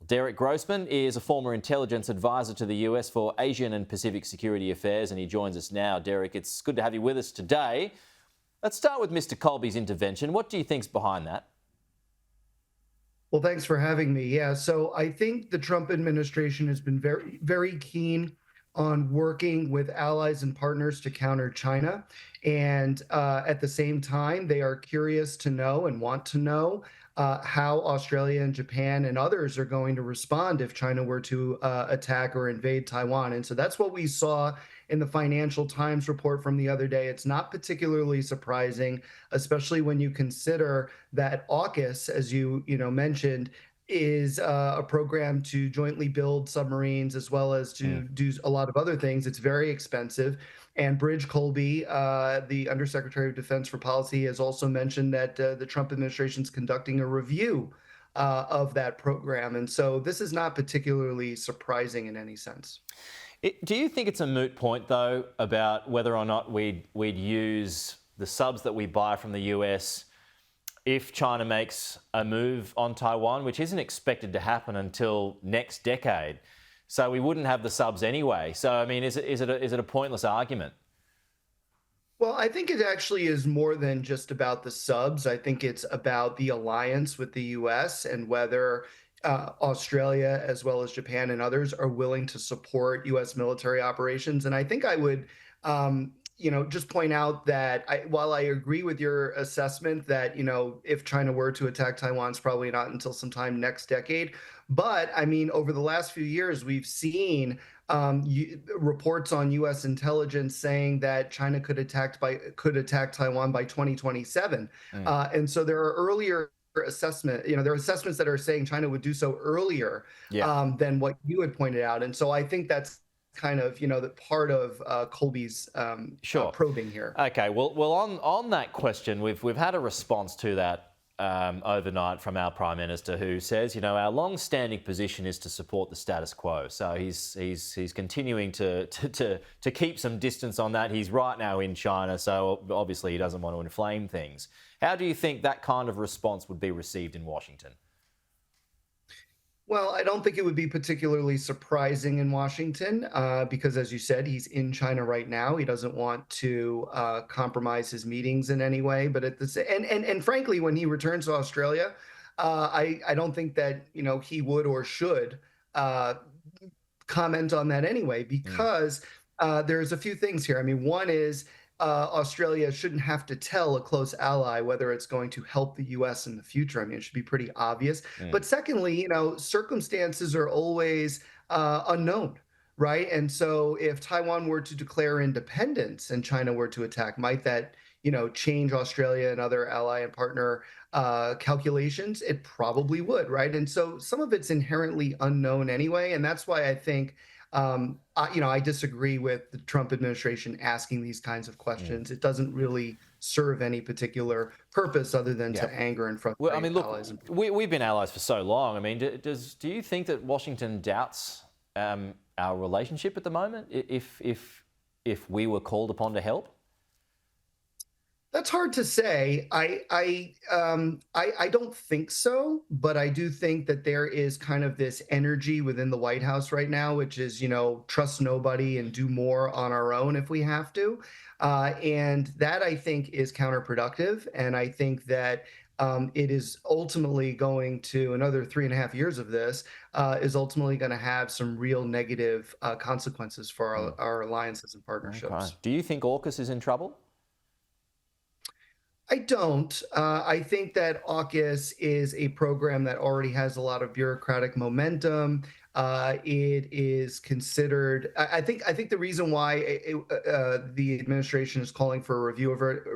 Derek Grossman is a former intelligence advisor to the US for Asian and Pacific Security Affairs, and he joins us now. Derek, it's good to have you with us today. Let's start with Mr. Colby's intervention. What do you think's behind that? Well, thanks for having me. Yeah, so I think the Trump administration has been very, very keen on working with allies and partners to counter China. And at the same time, they are curious to know and want to know how Australia and Japan and others are going to respond if China were to attack or invade Taiwan. And so that's what we saw in the Financial Times report from the other day. It's not particularly surprising, especially when you consider that AUKUS, as you mentioned, is a program to jointly build submarines as well as to do a lot of other things. It's very expensive. And Bridge Colby, the Undersecretary of Defense for Policy, has also mentioned that the Trump administration is conducting a review of that program. And so this is not particularly surprising in any sense. Do you think it's a moot point, though, about whether or not we'd use the subs that we buy from the US if China makes a move on Taiwan, which isn't expected to happen until next decade? So we wouldn't have the subs anyway. So, I mean, is it a pointless argument? Well, I think it actually is more than just about the subs. I think it's about the alliance with the US and whether Australia, as well as Japan and others, are willing to support US military operations. And I think I would just point out that while I agree with your assessment that, if China were to attack Taiwan, it's probably not until sometime next decade. But I mean, over the last few years, we've seen reports on U.S. intelligence saying that China could attack Taiwan by 2027. And so there are earlier there are assessments that are saying China would do so earlier than what you had pointed out. And so I think that's kind of the part of Colby's probing here. Okay, well, on that question, we've had a response to that overnight from our Prime Minister, who says, our long-standing position is to support the status quo. So he's continuing to keep some distance on that. He's right now in China, so obviously he doesn't want to inflame things. How do you think that kind of response would be received in Washington? Well, I don't think it would be particularly surprising in Washington because, as you said, he's in China right now. He doesn't want to compromise his meetings in any way. But and frankly, when he returns to Australia, I don't think that he would or should comment on that anyway, because there's a few things here. I mean, one is Australia shouldn't have to tell a close ally whether it's going to help the U.S. in the future. I mean, it should be pretty obvious. But secondly, circumstances are always unknown, right? And so if Taiwan were to declare independence and China were to attack, might that change Australia and other ally and partner calculations? It probably would, right? And so some of it's inherently unknown anyway. And that's why I think I disagree with the Trump administration asking these kinds of questions. It doesn't really serve any particular purpose other than to anger and frustrate allies. We've been allies for so long. I mean, do you think that Washington doubts our relationship at the moment if we were called upon to help? That's hard to say. I don't think so, but I do think that there is kind of this energy within the White House right now, which is, trust nobody and do more on our own if we have to. And that, I think, is counterproductive. And I think that it is ultimately going to, another 3.5 years of this, is ultimately going to have some real negative consequences for our alliances and partnerships. Okay. Do you think AUKUS is in trouble? I don't. I think that AUKUS is a program that already has a lot of bureaucratic momentum. It is considered. I think the reason why the administration is calling for a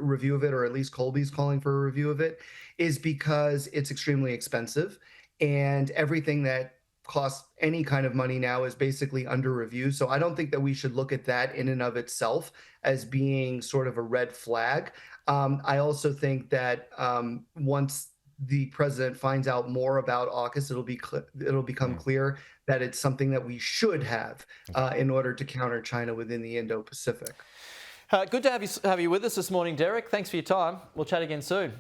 review of it, or at least Colby's calling for a review of it, is because it's extremely expensive, and everything that costs any kind of money now is basically under review. So I don't think that we should look at that in and of itself as being sort of a red flag. I also think that once the president finds out more about AUKUS, it'll become clear that it's something that we should have in order to counter China within the Indo-Pacific. Good to have you with us this morning, Derek. Thanks for your time. We'll chat again soon.